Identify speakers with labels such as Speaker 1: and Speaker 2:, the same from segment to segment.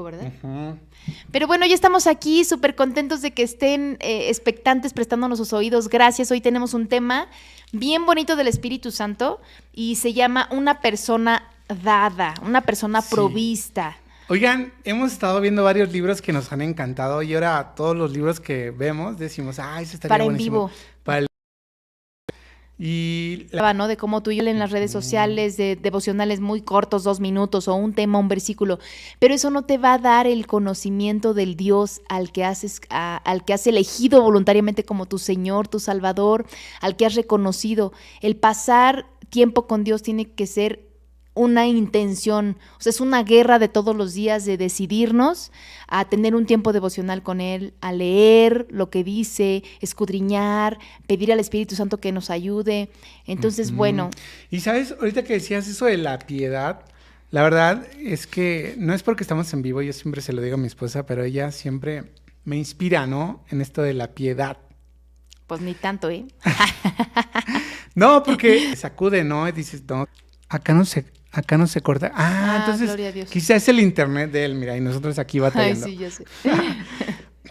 Speaker 1: ¿verdad?
Speaker 2: Ujú.
Speaker 1: Pero bueno, ya estamos aquí súper contentos de que estén expectantes, prestándonos sus oídos. Gracias. Hoy tenemos un tema bien bonito del Espíritu Santo y se llama una persona dada, una persona
Speaker 2: Sí.
Speaker 1: provista.
Speaker 2: Oigan, hemos estado viendo varios libros que nos han encantado y ahora todos los libros que vemos decimos, eso estaría
Speaker 1: Para en
Speaker 2: buenísimo.
Speaker 1: vivo.
Speaker 2: Para el... Y
Speaker 1: ¿No? De cómo tú y yo en las redes sociales, de devocionales muy cortos, 2 minutos, o un tema, un versículo, pero eso no te va a dar el conocimiento del Dios al que has elegido voluntariamente como tu Señor, tu Salvador, al que has reconocido. El pasar tiempo con Dios tiene que ser una intención, o sea, es una guerra de todos los días de decidirnos a tener un tiempo devocional con Él, a leer lo que dice, escudriñar, pedir al Espíritu Santo que nos ayude. Entonces, bueno.
Speaker 2: Y sabes, ahorita que decías eso de la piedad, la verdad es que no es porque estamos en vivo, yo siempre se lo digo a mi esposa, pero ella siempre me inspira, ¿no? En esto de la piedad.
Speaker 1: Pues ni tanto, ¿eh?
Speaker 2: No, porque sacude, ¿no? Y dices, no, acá no se corta. Entonces
Speaker 1: Gloria a Dios.
Speaker 2: quizás es el internet de él, mira, y nosotros aquí batallando.
Speaker 1: Ay, sí, ya sé.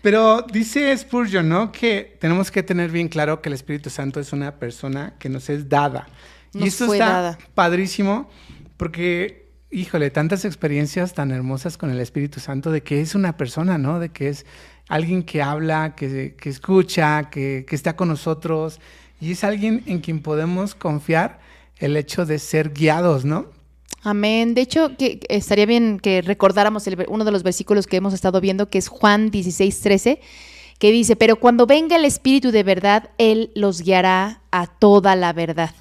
Speaker 2: Pero dice Spurgeon, ¿no? Que tenemos que tener bien claro que el Espíritu Santo es una persona que nos es dada. Y
Speaker 1: Nos
Speaker 2: esto
Speaker 1: fue
Speaker 2: está
Speaker 1: dada.
Speaker 2: padrísimo porque, híjole, tantas experiencias tan hermosas con el Espíritu Santo de que es una persona, ¿no? De que es alguien que habla, que escucha, que está con nosotros. Y es alguien en quien podemos confiar el hecho de ser guiados, ¿no?
Speaker 1: Amén. De hecho, que estaría bien que recordáramos uno de los versículos que hemos estado viendo, que es Juan 16:13, que dice, pero cuando venga el Espíritu de verdad, Él los guiará a toda la verdad.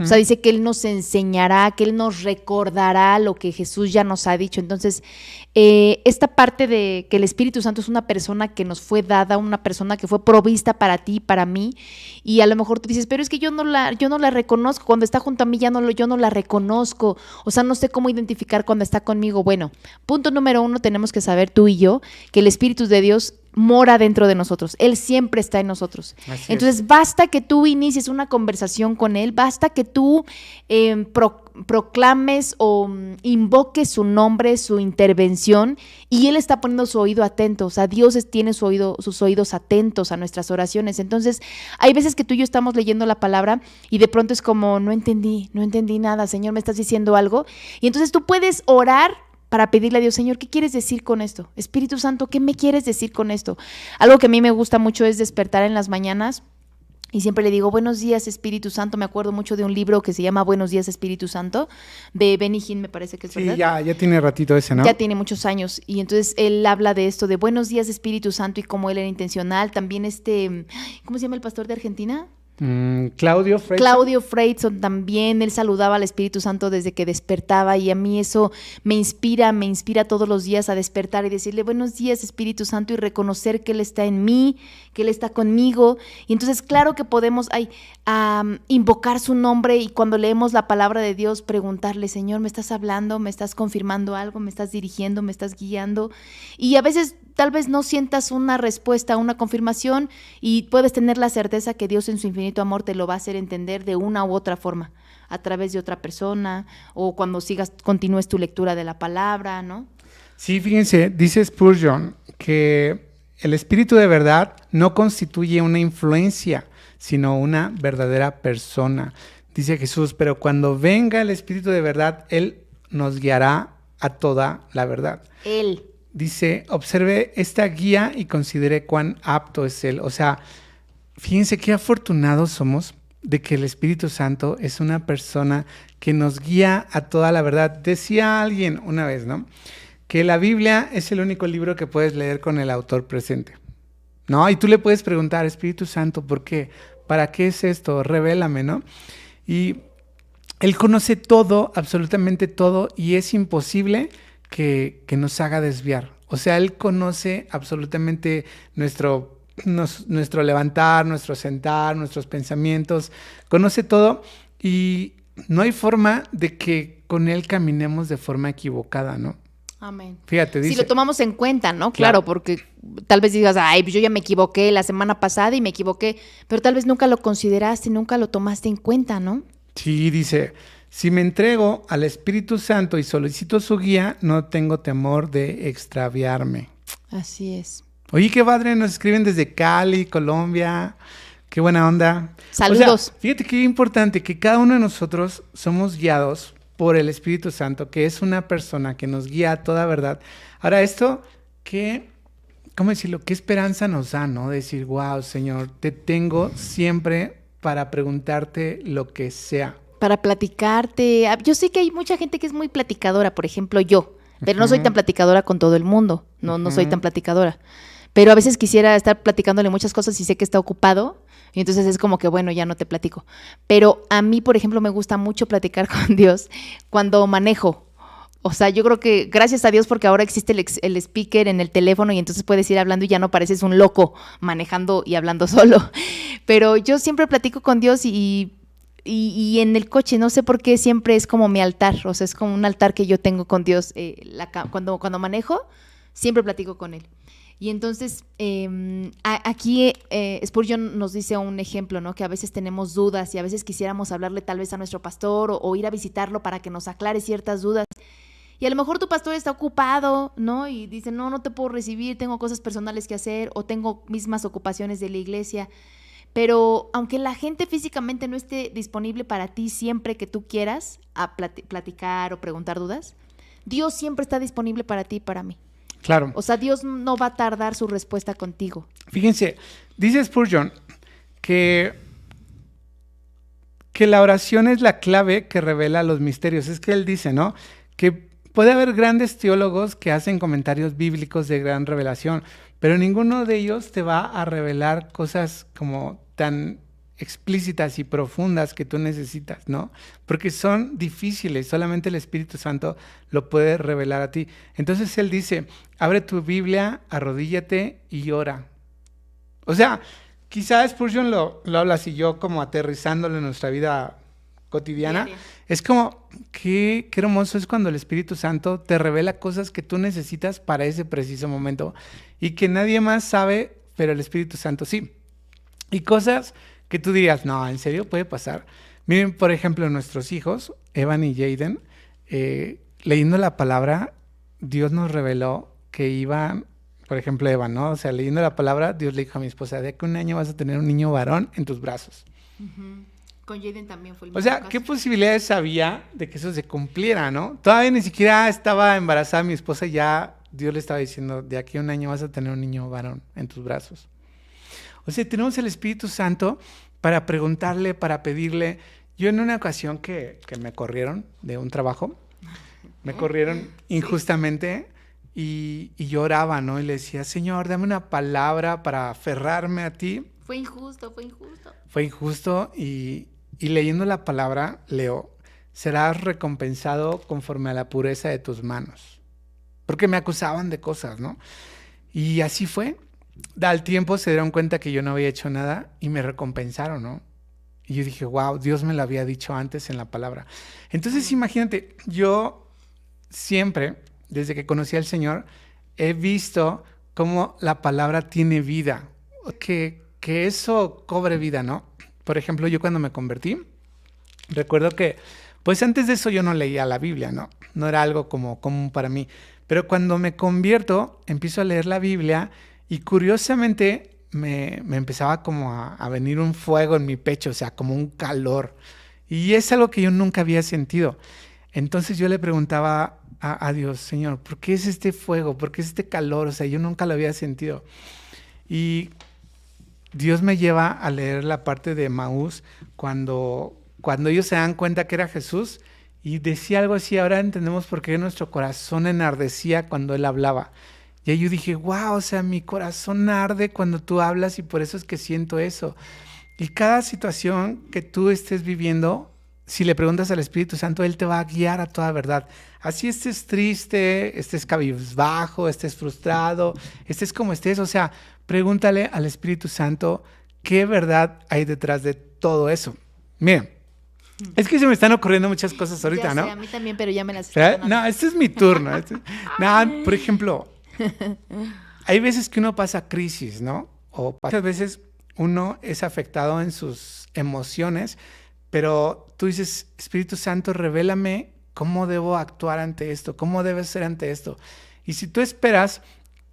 Speaker 1: O sea, dice que Él nos enseñará, que Él nos recordará lo que Jesús ya nos ha dicho. Entonces, esta parte de que el Espíritu Santo es una persona que nos fue dada, una persona que fue provista para ti, para mí, y a lo mejor tú dices, pero es que yo no la reconozco, cuando está junto a mí yo no la reconozco, o sea, no sé cómo identificar cuando está conmigo. Bueno, punto número 1, tenemos que saber tú y yo que el Espíritu de Dios mora dentro de nosotros, Él siempre está en nosotros. Entonces basta que tú inicies una conversación con Él, basta que tú proclames o invoques su nombre, su intervención, y Él está poniendo su oído atento. O sea, Dios tiene sus oídos atentos a nuestras oraciones. Entonces hay veces que tú y yo estamos leyendo la palabra y de pronto es como, no entendí nada, Señor, ¿me estás diciendo algo? Y entonces tú puedes orar para pedirle a Dios, Señor, ¿qué quieres decir con esto? Espíritu Santo, ¿qué me quieres decir con esto? Algo que a mí me gusta mucho es despertar en las mañanas y siempre le digo, buenos días, Espíritu Santo. Me acuerdo mucho de un libro que se llama Buenos días, Espíritu Santo, de Benny Hinn, me parece que es verdad.
Speaker 2: Sí, ya tiene ratito ese, ¿no?
Speaker 1: Ya tiene muchos años. Y entonces él habla de esto, de buenos días, Espíritu Santo, y cómo él era intencional. También ¿cómo se llama el pastor de Argentina?
Speaker 2: Claudio Freyson.
Speaker 1: Claudio Freyson también, él saludaba al Espíritu Santo desde que despertaba, y a mí eso me inspira todos los días a despertar y decirle buenos días, Espíritu Santo, y reconocer que Él está en mí, que Él está conmigo. Y entonces claro que podemos invocar su nombre, y cuando leemos la palabra de Dios preguntarle, Señor, ¿me estás hablando? ¿Me estás confirmando algo? ¿Me estás dirigiendo? ¿Me estás guiando? Y a veces tal vez no sientas una respuesta, una confirmación, y puedes tener la certeza que Dios en su infinito amor te lo va a hacer entender de una u otra forma, a través de otra persona, o cuando continúes tu lectura de la palabra, ¿no?
Speaker 2: Sí, fíjense, dice Spurgeon que el Espíritu de verdad no constituye una influencia, sino una verdadera persona. Dice Jesús, pero cuando venga el Espíritu de verdad, Él nos guiará a toda la verdad.
Speaker 1: Él.
Speaker 2: Dice, observe esta guía y considere cuán apto es Él. O sea, fíjense qué afortunados somos de que el Espíritu Santo es una persona que nos guía a toda la verdad. Decía alguien una vez, ¿no? Que la Biblia es el único libro que puedes leer con el autor presente, ¿no? Y tú le puedes preguntar, Espíritu Santo, ¿por qué? ¿Para qué es esto? Revélame, ¿no? Y Él conoce todo, absolutamente todo, y es imposible que nos haga desviar. O sea, Él conoce absolutamente nuestro levantar, nuestro sentar, nuestros pensamientos, conoce todo, y no hay forma de que con Él caminemos de forma equivocada, ¿no?
Speaker 1: Amén.
Speaker 2: Fíjate, dice.
Speaker 1: Si lo tomamos en cuenta, ¿no? Claro, porque tal vez digas, pues yo ya me equivoqué la semana pasada y me equivoqué, pero tal vez nunca lo consideraste, nunca lo tomaste en cuenta, ¿no?
Speaker 2: Sí, dice, Si me entrego al Espíritu Santo y solicito su guía, no tengo temor de extraviarme.
Speaker 1: Así es.
Speaker 2: Oye, qué padre, nos escriben desde Cali, Colombia. Qué buena onda.
Speaker 1: Saludos.
Speaker 2: O sea, fíjate qué importante que cada uno de nosotros somos guiados por el Espíritu Santo, que es una persona que nos guía a toda verdad. Ahora, esto, ¿cómo decirlo? ¿Qué esperanza nos da, no? Decir, wow, Señor, te tengo siempre para preguntarte lo que sea.
Speaker 1: Para platicarte. Yo sé que hay mucha gente que es muy platicadora, por ejemplo yo, pero no soy tan platicadora con todo el mundo. No soy tan platicadora. Pero a veces quisiera estar platicándole muchas cosas y sé que está ocupado. Y entonces es como que, bueno, ya no te platico. Pero a mí, por ejemplo, me gusta mucho platicar con Dios cuando manejo. O sea, yo creo que gracias a Dios porque ahora existe el speaker en el teléfono y entonces puedes ir hablando y ya no pareces un loco manejando y hablando solo. Pero yo siempre platico con Dios y en el coche, no sé por qué siempre es como mi altar. O sea, es como un altar que yo tengo con Dios. Cuando manejo, siempre platico con Él. Y entonces, aquí Spurgeon nos dice un ejemplo, ¿no? Que a veces tenemos dudas y a veces quisiéramos hablarle tal vez a nuestro pastor o ir a visitarlo para que nos aclare ciertas dudas. Y a lo mejor tu pastor está ocupado, ¿no? Y dice, no te puedo recibir, tengo cosas personales que hacer o tengo mismas ocupaciones de la iglesia. Pero aunque la gente físicamente no esté disponible para ti siempre que tú quieras a platicar o preguntar dudas, Dios siempre está disponible para ti y para mí.
Speaker 2: Claro.
Speaker 1: O sea, Dios no va a tardar su respuesta contigo.
Speaker 2: Fíjense, dice Spurgeon que la oración es la clave que revela los misterios. Es que él dice, ¿no? Que puede haber grandes teólogos que hacen comentarios bíblicos de gran revelación, pero ninguno de ellos te va a revelar cosas como tan explícitas y profundas que tú necesitas, ¿no? Porque son difíciles, solamente el Espíritu Santo lo puede revelar a ti. Entonces él dice, abre tu Biblia, arrodíllate y ora. O sea, quizás Spurgeon lo habla así, yo como aterrizándolo en nuestra vida cotidiana. Diaria. Es como, qué hermoso es cuando el Espíritu Santo te revela cosas que tú necesitas para ese preciso momento y que nadie más sabe, pero el Espíritu Santo sí. Y cosas que tú dirías, no, ¿en serio puede pasar? Miren, por ejemplo, nuestros hijos, Evan y Jaden, leyendo la palabra, Dios nos reveló que iban, por ejemplo, Evan, ¿no? O sea, leyendo la palabra, Dios le dijo a mi esposa, de aquí a un año vas a tener un niño varón en tus brazos.
Speaker 1: Uh-huh. Con Jaden también fue el
Speaker 2: mismo caso. ¿Qué posibilidades había de que eso se cumpliera, no? Todavía ni siquiera estaba embarazada mi esposa, ya Dios le estaba diciendo, de aquí a un año vas a tener un niño varón en tus brazos. O sea, tenemos el Espíritu Santo para preguntarle, para pedirle. Yo en una ocasión que me corrieron de un trabajo, me corrieron injustamente y yo oraba, ¿no? Y le decía, Señor, dame una palabra para aferrarme a ti.
Speaker 1: Fue injusto.
Speaker 2: Fue injusto y leyendo la palabra, leo, serás recompensado conforme a la pureza de tus manos. Porque me acusaban de cosas, ¿no? Y así fue. Al tiempo se dieron cuenta que yo no había hecho nada y me recompensaron, ¿no? Y yo dije, wow, Dios me lo había dicho antes en la palabra. Entonces, imagínate, yo siempre, desde que conocí al Señor, he visto cómo la palabra tiene vida, que eso cobre vida, ¿no? Por ejemplo, yo cuando me convertí, recuerdo que, pues antes de eso yo no leía la Biblia, ¿no? No era algo como común para mí. Pero cuando me convierto, empiezo a leer la Biblia y curiosamente me empezaba como a venir un fuego en mi pecho, o sea, como un calor. Y es algo que yo nunca había sentido. Entonces yo le preguntaba a Dios, Señor, ¿por qué es este fuego? ¿Por qué es este calor? O sea, yo nunca lo había sentido. Y Dios me lleva a leer la parte de Maús cuando ellos se dan cuenta que era Jesús y decía algo así, ahora entendemos por qué nuestro corazón enardecía cuando Él hablaba. Y ahí yo dije, wow, o sea, mi corazón arde cuando tú hablas y por eso es que siento eso. Y cada situación que tú estés viviendo, si le preguntas al Espíritu Santo, Él te va a guiar a toda verdad. Así estés triste, estés cabizbajo, estés frustrado, estés como estés, o sea, pregúntale al Espíritu Santo qué verdad hay detrás de todo eso. Miren, es que se me están ocurriendo muchas cosas ahorita,
Speaker 1: ya sé,
Speaker 2: ¿no?
Speaker 1: A mí también, pero ya me las están
Speaker 2: No, este es mi turno. No, por ejemplo, hay veces que uno pasa crisis, ¿no? O muchas veces uno es afectado en sus emociones, pero tú dices, Espíritu Santo, revélame cómo debo actuar ante esto, cómo debes ser ante esto. Y si tú esperas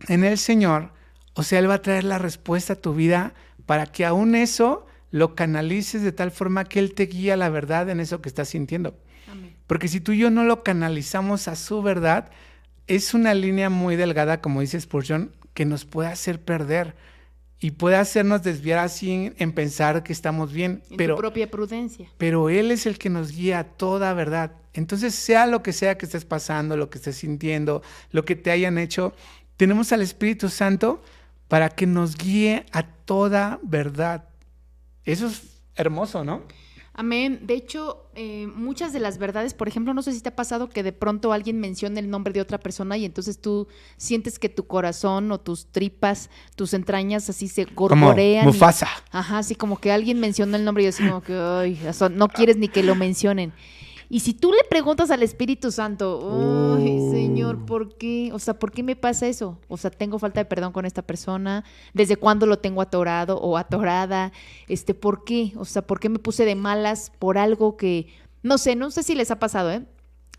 Speaker 2: en el Señor, o sea, Él va a traer la respuesta a tu vida para que aún eso lo canalices de tal forma que Él te guíe a la verdad en eso que estás sintiendo.
Speaker 1: Amén.
Speaker 2: Porque si tú y yo no lo canalizamos a su verdad, es una línea muy delgada, como dice Spurgeon, que nos puede hacer perder y puede hacernos desviar así en pensar que estamos bien.
Speaker 1: En tu propia prudencia.
Speaker 2: Pero Él es el que nos guía a toda verdad. Entonces, sea lo que sea que estés pasando, lo que estés sintiendo, lo que te hayan hecho, tenemos al Espíritu Santo para que nos guíe a toda verdad. Eso es hermoso, ¿no?
Speaker 1: Amén. De hecho, muchas de las verdades, por ejemplo, no sé si te ha pasado que de pronto alguien menciona el nombre de otra persona y entonces tú sientes que tu corazón o tus tripas, tus entrañas así se gorgorean.
Speaker 2: Como Mufasa.
Speaker 1: Ajá, así como que alguien menciona el nombre y yo así como que, ay, o sea, no quieres ni que lo mencionen. Y si tú le preguntas al Espíritu Santo, ay, Señor, ¿por qué? O sea, ¿por qué me pasa eso? O sea, tengo falta de perdón con esta persona, ¿desde cuándo lo tengo atorado o atorada? ¿Por qué? O sea, ¿por qué me puse de malas por algo que, no sé si les ha pasado,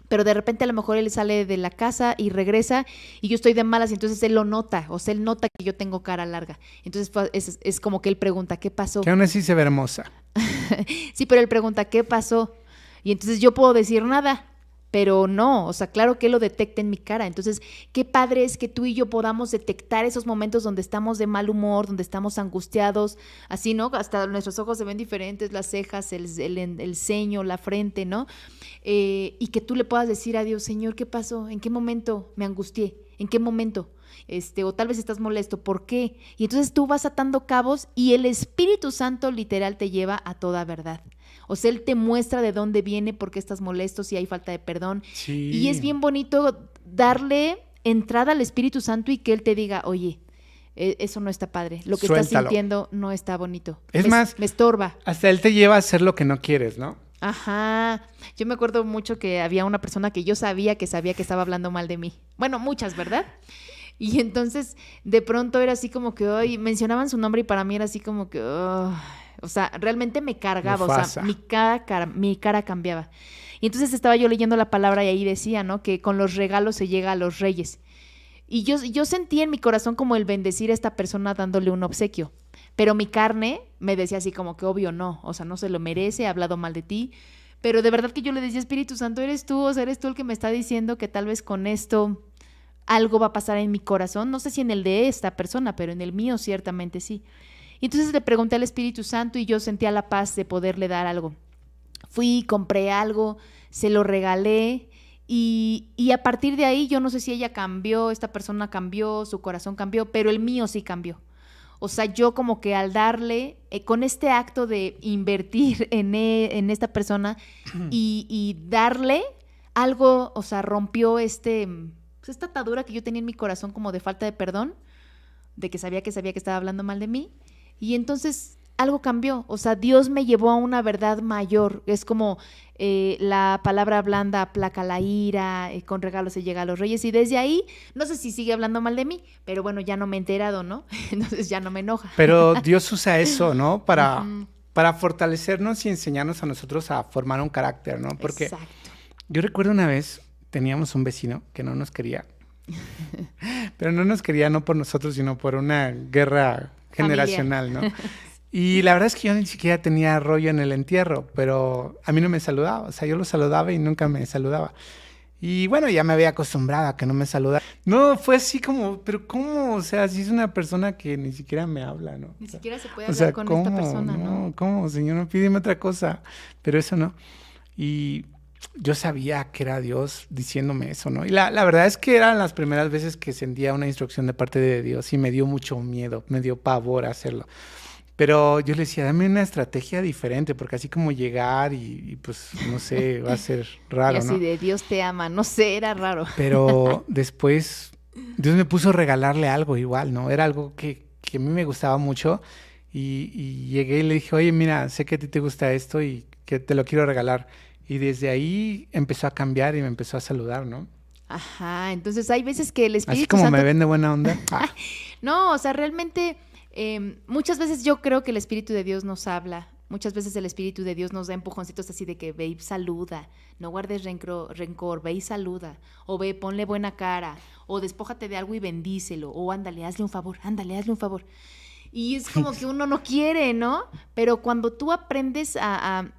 Speaker 1: pero de repente a lo mejor él sale de la casa y regresa y yo estoy de malas y entonces él lo nota, o sea, él nota que yo tengo cara larga. Entonces es como que él pregunta, ¿qué pasó?
Speaker 2: Que aún así se ve hermosa.
Speaker 1: Sí, pero él pregunta, ¿qué pasó? Y entonces yo puedo decir nada, pero no, o sea, claro que él lo detecta en mi cara. Entonces, qué padre es que tú y yo podamos detectar esos momentos donde estamos de mal humor, donde estamos angustiados, así, ¿no? Hasta nuestros ojos se ven diferentes, las cejas, el ceño, la frente, ¿no? Y que tú le puedas decir a Dios, Señor, ¿qué pasó? ¿En qué momento me angustié? ¿En qué momento? O tal vez estás molesto, ¿por qué? Y entonces tú vas atando cabos y el Espíritu Santo literal te lleva a toda verdad. O sea, Él te muestra de dónde viene, por qué estás molesto, si hay falta de perdón.
Speaker 2: Sí.
Speaker 1: Y es bien bonito darle entrada al Espíritu Santo y que Él te diga, oye, eso no está padre, lo que
Speaker 2: Suéltalo.
Speaker 1: estás sintiendo no está bonito.
Speaker 2: Es más,
Speaker 1: me estorba.
Speaker 2: Hasta Él te lleva a hacer lo que no quieres, ¿no?
Speaker 1: Ajá, yo me acuerdo mucho que había una persona que yo sabía que estaba hablando mal de mí. Bueno, muchas, ¿verdad? Y entonces de pronto era así como que hoy mencionaban su nombre y para mí era así como que, o sea, realmente me cargaba,
Speaker 2: Mufasa.
Speaker 1: o sea, mi cara cambiaba. Y entonces estaba yo leyendo la palabra y ahí decía, ¿no? Que con los regalos se llega a los reyes. Y yo sentí en mi corazón como el bendecir a esta persona dándole un obsequio. Pero mi carne me decía así como que obvio no, o sea, no se lo merece, ha hablado mal de ti. Pero de verdad que yo le decía, Espíritu Santo, eres tú, o sea, eres tú el que me está diciendo que tal vez con esto algo va a pasar en mi corazón. No sé si en el de esta persona, pero en el mío ciertamente sí. Y entonces le pregunté al Espíritu Santo y yo sentía la paz de poderle dar algo. Fui, compré algo, se lo regalé y a partir de ahí yo no sé si ella cambió, esta persona cambió, su corazón cambió, pero el mío sí cambió. O sea, yo como que al darle, con este acto de invertir en esta persona y darle algo, o sea, rompió esta atadura que yo tenía en mi corazón como de falta de perdón, de que sabía que estaba hablando mal de mí. Y entonces algo cambió, o sea, Dios me llevó a una verdad mayor. Es como la palabra blanda aplaca la ira, con regalos se llega a los reyes. Y desde ahí, no sé si sigue hablando mal de mí, pero bueno, ya no me he enterado, ¿no? Entonces ya no me enoja.
Speaker 2: Pero Dios usa eso, ¿no? Para
Speaker 1: Uh-huh.
Speaker 2: fortalecernos y enseñarnos a nosotros a formar un carácter, ¿no? Porque
Speaker 1: Exacto.
Speaker 2: yo recuerdo una vez, teníamos un vecino que no nos quería. Pero no nos quería no por nosotros, sino por una guerra generacional, ¿no? Y la verdad es que yo ni siquiera tenía rollo en el entierro, pero a mí no me saludaba. O sea, yo lo saludaba y nunca me saludaba. Y bueno, ya me había acostumbrado a que no me saludara. No, fue así como, pero ¿cómo? O sea, si es una persona que ni siquiera me habla, ¿no?
Speaker 1: Ni siquiera se puede
Speaker 2: o
Speaker 1: hablar
Speaker 2: sea,
Speaker 1: con
Speaker 2: ¿cómo?
Speaker 1: esta persona, ¿no?
Speaker 2: ¿Cómo, señor? Pídeme otra cosa. Pero eso no. Y yo sabía que era Dios diciéndome eso, ¿no? Y la verdad es que eran las primeras veces que sentía una instrucción de parte de Dios y me dio mucho miedo, me dio pavor hacerlo. Pero yo le decía, dame una estrategia diferente, porque así como llegar y pues, no sé, va a ser raro,
Speaker 1: y así
Speaker 2: ¿no?
Speaker 1: de Dios te ama, no sé, era raro.
Speaker 2: Pero después Dios me puso a regalarle algo igual, ¿no? Era algo que a mí me gustaba mucho y llegué y le dije, oye, mira, sé que a ti te gusta esto y que te lo quiero regalar. Y desde ahí empezó a cambiar y me empezó a saludar, ¿no?
Speaker 1: Ajá, entonces hay veces que el Espíritu
Speaker 2: Así como
Speaker 1: Santo...
Speaker 2: me ven de buena onda.
Speaker 1: No, o sea, realmente muchas veces yo creo que el Espíritu de Dios nos habla Muchas veces el Espíritu de Dios nos da empujoncitos así de que ve y saluda, no guardes rencor, ve y saluda, o ve, ponle buena cara, o despójate de algo y bendícelo, o ándale, hazle un favor. Y es como que uno no quiere, ¿no? Pero cuando tú aprendes a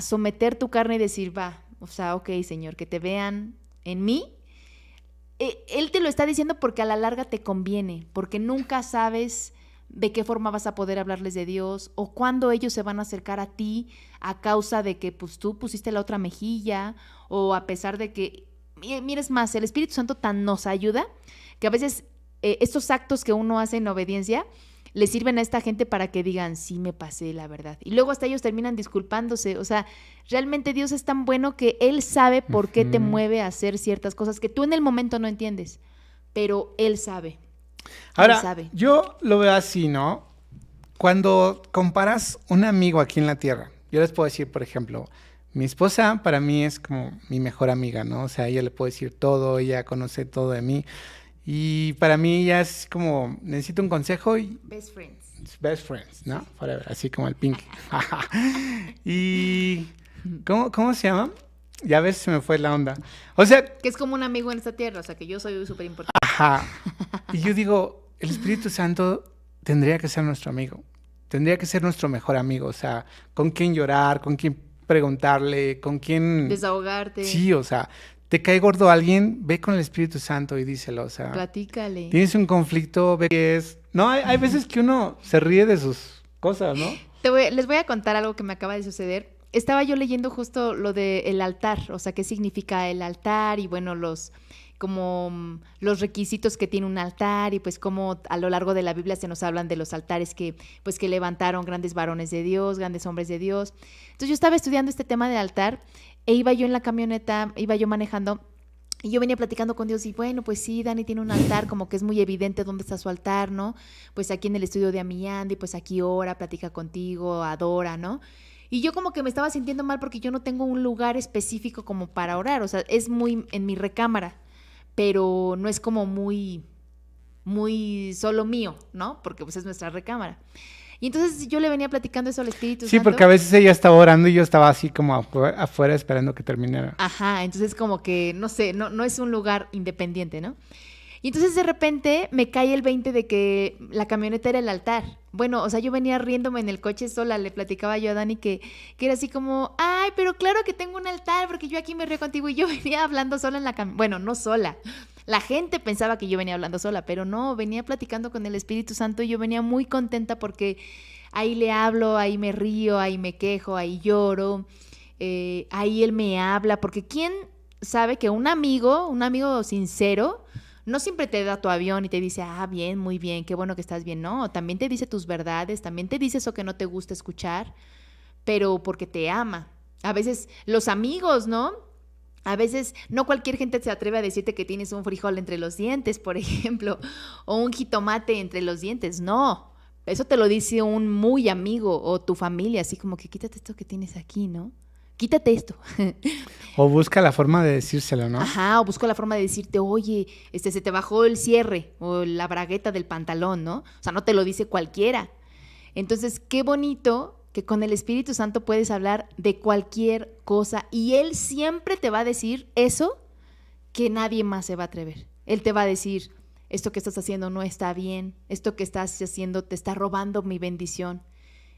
Speaker 1: someter tu carne y decir, va, o sea, ok, Señor, que te vean en mí, Él te lo está diciendo porque a la larga te conviene, porque nunca sabes de qué forma vas a poder hablarles de Dios o cuándo ellos se van a acercar a ti a causa de que pues tú pusiste la otra mejilla o a pesar de que, mires más, el Espíritu Santo tan nos ayuda que a veces estos actos que uno hace en obediencia le sirven a esta gente para que digan, sí me pasé, la verdad. Y luego hasta ellos terminan disculpándose. O sea, realmente Dios es tan bueno que Él sabe por qué te mueve a hacer ciertas cosas que tú en el momento no entiendes, pero Él sabe.
Speaker 2: Ahora,
Speaker 1: Él sabe.
Speaker 2: yo lo veo así, ¿no? Cuando comparas un amigo aquí en la tierra, yo les puedo decir, por ejemplo, mi esposa para mí es como mi mejor amiga, ¿no? O sea, a ella le puedo decir todo, ella conoce todo de mí. Y para mí ella es como, necesito un consejo y...
Speaker 1: Best friends.
Speaker 2: Best friends, ¿no? Forever, así como el Pink. Y... ¿Cómo se llama? Ya ves, se me fue la onda. O sea...
Speaker 1: Que es como un amigo en esta tierra, o sea, que yo soy súper importante.
Speaker 2: Ajá. Y yo digo, el Espíritu Santo tendría que ser nuestro amigo. Tendría que ser nuestro mejor amigo. O sea, con quién llorar, con quién preguntarle, con quién...
Speaker 1: Desahogarte.
Speaker 2: Sí, o sea... Te cae gordo alguien, ve con el Espíritu Santo y díselo, o sea...
Speaker 1: Platícale.
Speaker 2: Tienes un conflicto, ve qué es... No, hay veces que uno se ríe de sus cosas, ¿no?
Speaker 1: Les voy a contar algo que me acaba de suceder. Estaba yo leyendo justo lo del altar, o sea, qué significa el altar y bueno, los requisitos que tiene un altar y pues cómo a lo largo de la Biblia se nos hablan de los altares que levantaron grandes varones de Dios, grandes hombres de Dios. Entonces yo estaba estudiando este tema del altar e iba yo en la camioneta, iba yo manejando y yo venía platicando con Dios y bueno, pues sí, Dani tiene un altar, como que es muy evidente dónde está su altar, ¿no? Pues aquí en el estudio de Amiyandi, pues aquí ora, platica contigo, adora, ¿no? Y yo como que me estaba sintiendo mal porque yo no tengo un lugar específico como para orar, o sea, es muy en mi recámara, pero no es como muy solo mío, ¿no? Porque pues es nuestra recámara. Y entonces yo le venía platicando eso al Espíritu Santo.
Speaker 2: Sí, porque a veces ella estaba orando y yo estaba así como afuera esperando que terminara.
Speaker 1: Ajá, entonces como que, no sé, no es un lugar independiente, ¿no? Y entonces de repente me cae el 20 de que la camioneta era el altar. Bueno, o sea, yo venía riéndome en el coche sola, le platicaba yo a Dani que era así como, ay, pero claro que tengo un altar porque yo aquí me río contigo y yo venía hablando sola en la camioneta. Bueno, no sola. La gente pensaba que yo venía hablando sola, pero no, venía platicando con el Espíritu Santo y yo venía muy contenta porque ahí le hablo, ahí me río, ahí me quejo, ahí lloro, ahí él me habla, porque ¿quién sabe que un amigo sincero, no siempre te da tu avión y te dice, ah, bien, muy bien, qué bueno que estás bien? No, también te dice tus verdades, también te dice eso que no te gusta escuchar, pero porque te ama. A veces los amigos, ¿no? A veces no cualquier gente se atreve a decirte que tienes un frijol entre los dientes, por ejemplo, o un jitomate entre los dientes. No, eso te lo dice un muy amigo o tu familia, así como que quítate esto que tienes aquí, ¿no? Quítate esto.
Speaker 2: O busca la forma de decírselo, ¿no?
Speaker 1: Ajá, o busco la forma de decirte, oye, se te bajó el cierre o la bragueta del pantalón, ¿no? O sea, no te lo dice cualquiera. Entonces, qué bonito que con el Espíritu Santo puedes hablar de cualquier cosa y Él siempre te va a decir eso que nadie más se va a atrever. Él te va a decir, esto que estás haciendo no está bien, esto que estás haciendo te está robando mi bendición,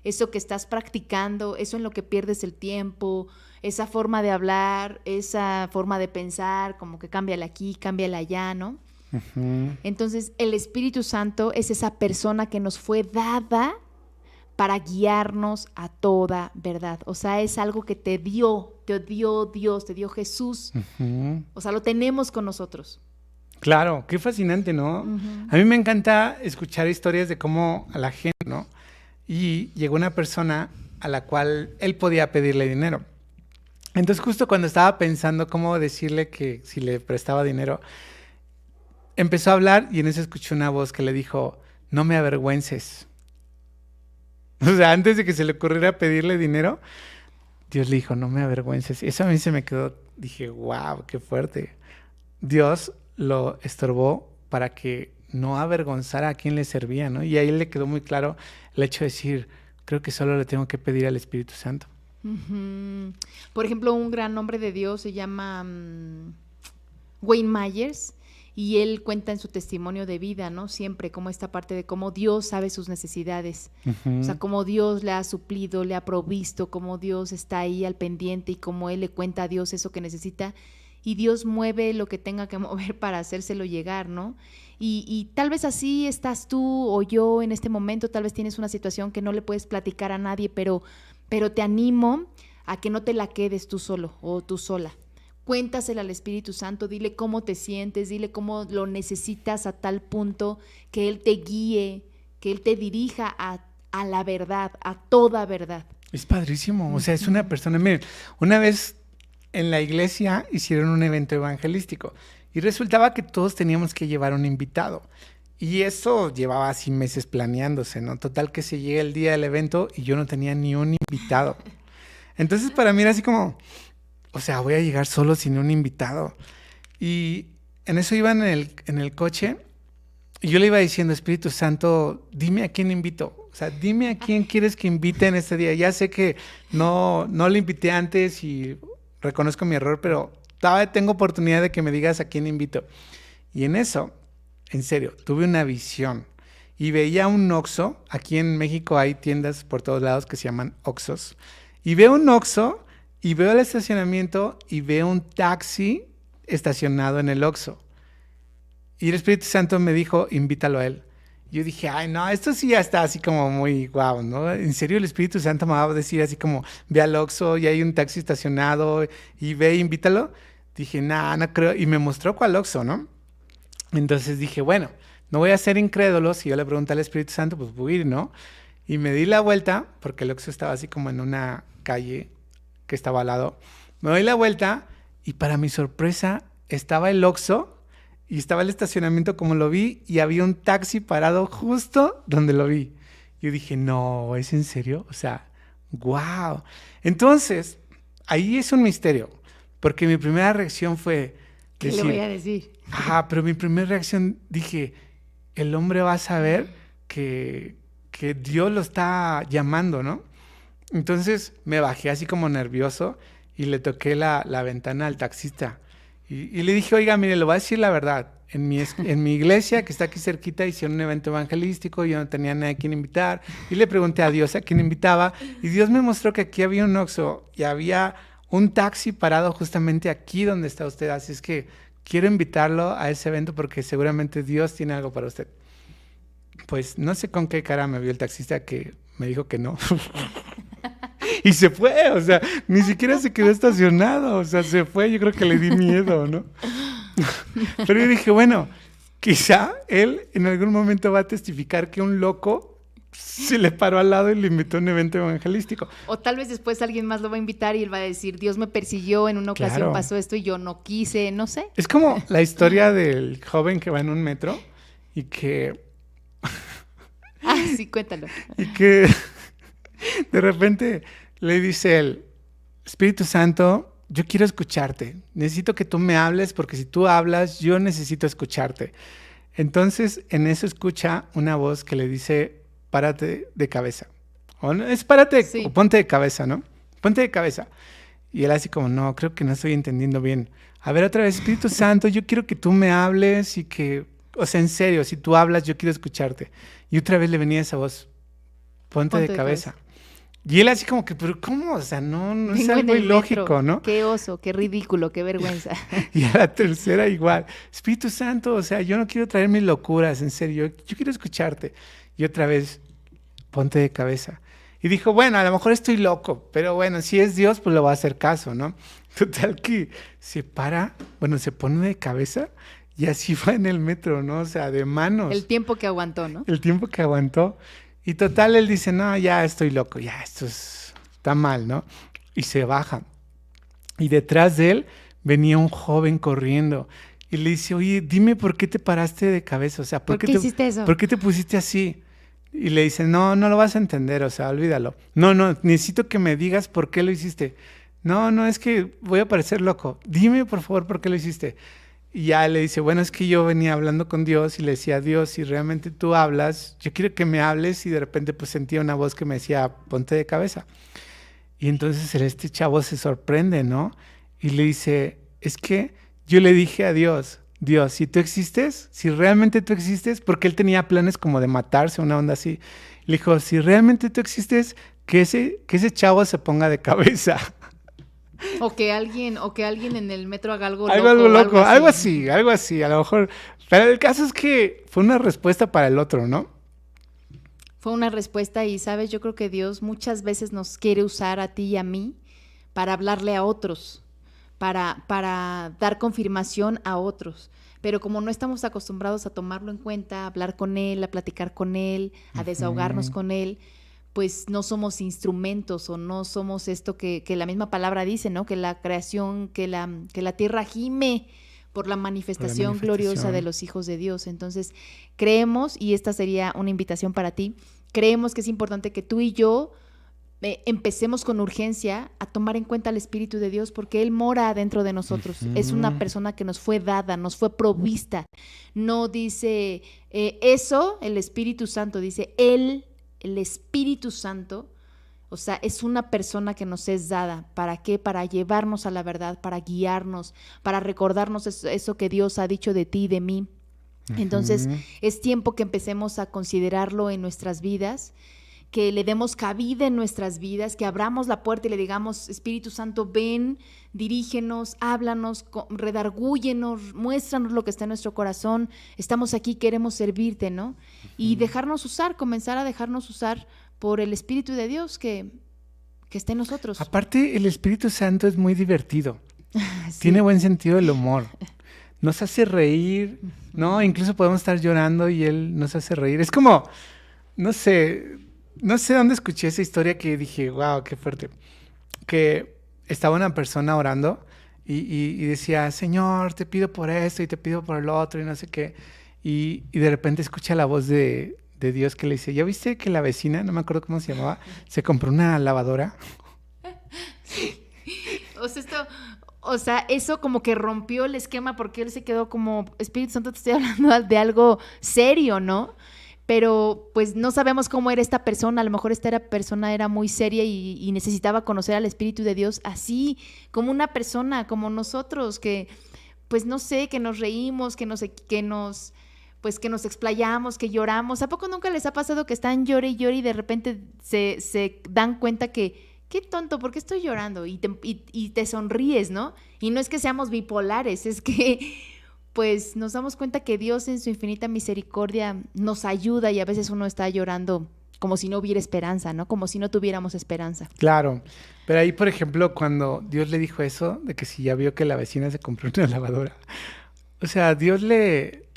Speaker 1: eso que estás practicando, eso en lo que pierdes el tiempo, esa forma de hablar, esa forma de pensar, como que cámbiala aquí, cámbiala allá, ¿no? Uh-huh. Entonces, el Espíritu Santo es esa persona que nos fue dada para guiarnos a toda verdad. O sea, es algo que te dio Dios, te dio Jesús. Uh-huh. O sea, lo tenemos con nosotros.
Speaker 2: Claro, qué fascinante, ¿no? Uh-huh. A mí me encanta escuchar historias de cómo a la gente, ¿no? Y llegó una persona a la cual él podía pedirle dinero. Entonces, justo cuando estaba pensando cómo decirle que si le prestaba dinero, empezó a hablar y en eso escuché una voz que le dijo, no me avergüences. O sea, antes de que se le ocurriera pedirle dinero, Dios le dijo, no me avergüences. Eso a mí se me quedó, dije, wow, qué fuerte. Dios lo estorbó para que no avergonzara a quien le servía, ¿no? Y ahí le quedó muy claro el hecho de decir, creo que solo le tengo que pedir al Espíritu Santo.
Speaker 1: Ujú. Por ejemplo, un gran hombre de Dios se llama Wayne Myers, y él cuenta en su testimonio de vida, ¿no? Siempre como esta parte de cómo Dios sabe sus necesidades, o sea, cómo Dios le ha suplido, le ha provisto, cómo Dios está ahí al pendiente y cómo él le cuenta a Dios eso que necesita, y Dios mueve lo que tenga que mover para hacérselo llegar, ¿no? Y tal vez así estás tú o yo en este momento, tal vez tienes una situación que no le puedes platicar a nadie, pero te animo a que no te la quedes tú solo o tú sola. Cuéntasela al Espíritu Santo, dile cómo te sientes, dile cómo lo necesitas a tal punto que Él te guíe, que Él te dirija a la verdad, a toda verdad.
Speaker 2: Es padrísimo, o sea, es una persona, miren, una vez en la iglesia hicieron un evento evangelístico y resultaba que todos teníamos que llevar un invitado. Y eso llevaba así meses planeándose, ¿no? Total que se llega el día del evento y yo no tenía ni un invitado. Entonces para mí era así como, o sea, voy a llegar solo sin un invitado. Y en eso iba en el coche y yo le iba diciendo, Espíritu Santo, dime a quién invito. O sea, dime a quién quieres que invite en este día. Ya sé que no le invité antes y reconozco mi error, pero todavía tengo oportunidad de que me digas a quién invito. Y en eso, en serio, tuve una visión y veía un Oxxo. Aquí en México hay tiendas por todos lados que se llaman Oxxos. Y veo un Oxxo y veo el estacionamiento y veo un taxi estacionado en el Oxxo. Y el Espíritu Santo me dijo, invítalo a él. Yo dije, ay, no, esto sí ya está así como muy guau, ¿no? En serio, el Espíritu Santo me va a decir así como, ve al Oxxo y hay un taxi estacionado y ve, invítalo. Dije, nah, no creo. Y me mostró cuál Oxxo, ¿no? Entonces dije, bueno, no voy a ser incrédulo. Si yo le pregunté al Espíritu Santo, pues voy a ir, ¿no? Y me di la vuelta, porque el Oxxo estaba así como en una calle que estaba al lado. Me doy la vuelta y para mi sorpresa estaba el Oxxo y estaba el estacionamiento como lo vi y había un taxi parado justo donde lo vi. Yo dije, no, ¿es en serio? O sea, wow. Entonces, ahí es un misterio, porque mi primera reacción fue
Speaker 1: ¿Qué le voy a decir?
Speaker 2: Ajá, pero mi primera reacción dije, el hombre va a saber que Dios lo está llamando, ¿no? Entonces me bajé así como nervioso y le toqué la ventana al taxista. Y le dije, oiga, mire, le voy a decir la verdad. En mi iglesia, que está aquí cerquita, hicieron un evento evangelístico, yo no tenía a nadie a quien invitar. Y le pregunté a Dios a quién invitaba. Y Dios me mostró que aquí había un Oxxo y había un taxi parado justamente aquí donde está usted. Así es que quiero invitarlo a ese evento porque seguramente Dios tiene algo para usted. Pues no sé con qué cara me vio el taxista que me dijo que no. Y se fue, o sea, ni siquiera se quedó estacionado, o sea, se fue, yo creo que le di miedo, ¿no? Pero yo dije, bueno, quizá él en algún momento va a testificar que un loco se le paró al lado y le invitó a un evento evangelístico.
Speaker 1: O tal vez después alguien más lo va a invitar y él va a decir, Dios me persiguió, en una ocasión
Speaker 2: Claro.
Speaker 1: pasó esto y yo no quise, no sé.
Speaker 2: Es como la historia del joven que va en un metro y que
Speaker 1: Ah, sí, cuéntalo.
Speaker 2: de repente le dice el Espíritu Santo, yo quiero escucharte, necesito que tú me hables porque si tú hablas, yo necesito escucharte. Entonces, en eso escucha una voz que le dice, párate de cabeza. O no, es párate,
Speaker 1: Sí.
Speaker 2: o ponte de cabeza, ¿no? Ponte de cabeza. Y él así como, no, creo que no estoy entendiendo bien. A ver, otra vez, Espíritu Santo, yo quiero que tú me hables y que, o sea, en serio, si tú hablas, yo quiero escucharte. Y otra vez le venía esa voz, ponte de cabeza. Y él así como que, pero ¿cómo? O sea, no es
Speaker 1: Vengo en
Speaker 2: algo
Speaker 1: el
Speaker 2: ilógico,
Speaker 1: metro.
Speaker 2: ¿no?
Speaker 1: Qué oso, qué ridículo, qué vergüenza.
Speaker 2: Y a la tercera igual, Espíritu Santo, o sea, yo no quiero traer mis locuras, en serio, yo quiero escucharte. Y otra vez, ponte de cabeza. Y dijo, bueno, a lo mejor estoy loco, pero bueno, si es Dios, pues le voy a hacer caso, ¿no? Total que se para, bueno, se pone de cabeza y así va en el metro, ¿no? O sea, de manos.
Speaker 1: El tiempo que aguantó, ¿no?
Speaker 2: El tiempo que aguantó. Y total, él dice, no, ya estoy loco, ya esto está mal, ¿no? Y se baja. Y detrás de él venía un joven corriendo. Y le dice, oye, dime por qué te paraste de cabeza. O sea,
Speaker 1: ¿Por qué hiciste eso?
Speaker 2: ¿Por qué te pusiste así? Y le dice, no lo vas a entender, o sea, olvídalo. No, necesito que me digas por qué lo hiciste. No, es que voy a parecer loco. Dime, por favor, por qué lo hiciste. Y ya le dice, bueno, es que yo venía hablando con Dios y le decía, Dios, si realmente tú hablas, yo quiero que me hables. Y de repente pues sentía una voz que me decía, ponte de cabeza. Y entonces este chavo se sorprende, ¿no? Y le dice, es que yo le dije a Dios, Dios, si tú existes, si realmente tú existes, porque él tenía planes como de matarse, una onda así. Le dijo, si realmente tú existes, que ese chavo se ponga de cabeza.
Speaker 1: O que alguien en el metro haga algo
Speaker 2: Loco,
Speaker 1: loco.
Speaker 2: algo así, a lo mejor. Pero el caso es que fue una respuesta para el otro, ¿no?
Speaker 1: Fue una respuesta y, ¿sabes? Yo creo que Dios muchas veces nos quiere usar a ti y a mí para hablarle a otros, para dar confirmación a otros. Pero como no estamos acostumbrados a tomarlo en cuenta, a hablar con Él, a platicar con Él, a desahogarnos con Él, pues no somos instrumentos o no somos esto que la misma palabra dice, ¿no? Que la creación, que la tierra gime por la manifestación gloriosa de los hijos de Dios. Entonces, creemos, y esta sería una invitación para ti, creemos que es importante que tú y yo empecemos con urgencia a tomar en cuenta al Espíritu de Dios porque Él mora dentro de nosotros. Es una persona que nos fue dada, nos fue provista. No dice eso, el Espíritu Santo, dice el Espíritu Santo, o sea, es una persona que nos es dada. ¿Para qué? Para llevarnos a la verdad, para guiarnos, para recordarnos eso que Dios ha dicho de ti y de mí. Entonces, es tiempo que empecemos a considerarlo en nuestras vidas, que le demos cabida en nuestras vidas, que abramos la puerta y le digamos, Espíritu Santo, ven, dirígenos, háblanos, redargúyenos, muéstranos lo que está en nuestro corazón, estamos aquí, queremos servirte, ¿no? Y dejarnos usar, comenzar a dejarnos usar por el Espíritu de Dios que está en nosotros.
Speaker 2: Aparte, el Espíritu Santo es muy divertido.
Speaker 1: Sí.
Speaker 2: Tiene buen sentido del humor. Nos hace reír, ¿no? Incluso podemos estar llorando y Él nos hace reír. Es como, no sé dónde escuché esa historia que dije, wow, qué fuerte. Que estaba una persona orando y decía, Señor, te pido por esto y te pido por el otro y no sé qué. Y de repente escucha la voz de Dios que le dice, ¿ya viste que la vecina, no me acuerdo cómo se llamaba, se compró una lavadora?
Speaker 1: Sí. O sea, eso como que rompió el esquema porque él se quedó como, Espíritu Santo, te estoy hablando de algo serio, ¿no? Pero pues no sabemos cómo era esta persona, a lo mejor esta persona era muy seria y necesitaba conocer al Espíritu de Dios así, como una persona, como nosotros, que pues no sé, que nos reímos, que nos explayamos, que lloramos. ¿A poco nunca les ha pasado que están llore y de repente se dan cuenta que, qué tonto, ¿por qué estoy llorando? Y te sonríes, ¿no? Y no es que seamos bipolares, es que pues nos damos cuenta que Dios en su infinita misericordia nos ayuda y a veces uno está llorando como si no hubiera esperanza, ¿no? Como si no tuviéramos esperanza.
Speaker 2: Claro, pero ahí, por ejemplo, cuando Dios le dijo eso, de que si ya vio que la vecina se compró una lavadora, o sea, Dios le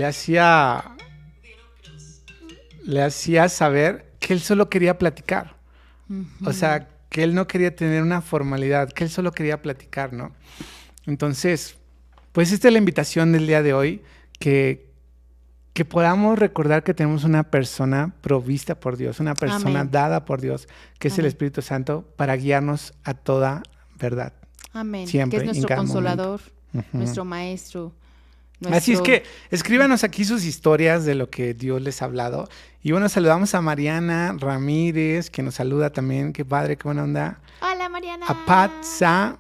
Speaker 2: hacía saber que Él solo quería platicar. O sea, que Él no quería tener una formalidad, que Él solo quería platicar, ¿no? Entonces, pues esta es la invitación del día de hoy, que podamos recordar que tenemos una persona provista por Dios, una persona
Speaker 1: Amén.
Speaker 2: dada por Dios, que es el Espíritu Santo, para guiarnos a toda verdad.
Speaker 1: Amén.
Speaker 2: Siempre,
Speaker 1: que es
Speaker 2: en
Speaker 1: nuestro
Speaker 2: cada
Speaker 1: consolador,
Speaker 2: momento.
Speaker 1: nuestro maestro.
Speaker 2: Así es que escríbanos aquí sus historias de lo que Dios les ha hablado. Y bueno, saludamos a Mariana Ramírez, que nos saluda también. Qué padre, qué buena onda.
Speaker 1: Hola, Mariana.
Speaker 2: A Patsa.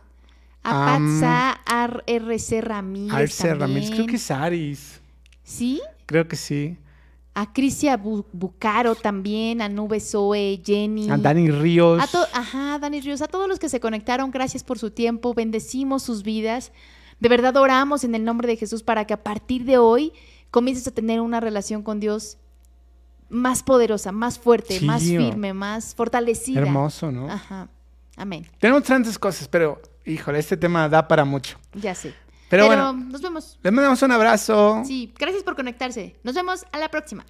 Speaker 1: RC Ramírez.
Speaker 2: Arce Ramírez, creo que es Aris.
Speaker 1: ¿Sí?
Speaker 2: Creo que sí.
Speaker 1: A Crisia Bucaro también, a Nube Zoe, Jenny.
Speaker 2: A Dani Ríos.
Speaker 1: Dani Ríos. A todos los que se conectaron, gracias por su tiempo. Bendecimos sus vidas. De verdad oramos en el nombre de Jesús para que a partir de hoy comiences a tener una relación con Dios más poderosa, más fuerte, más firme, más fortalecida.
Speaker 2: Hermoso, ¿no?
Speaker 1: Ajá. Amén.
Speaker 2: Tenemos tantas cosas, pero, híjole, este tema da para mucho.
Speaker 1: Ya sé.
Speaker 2: Pero bueno,
Speaker 1: nos vemos.
Speaker 2: les mandamos un abrazo.
Speaker 1: Sí, gracias por conectarse. Nos vemos a la próxima.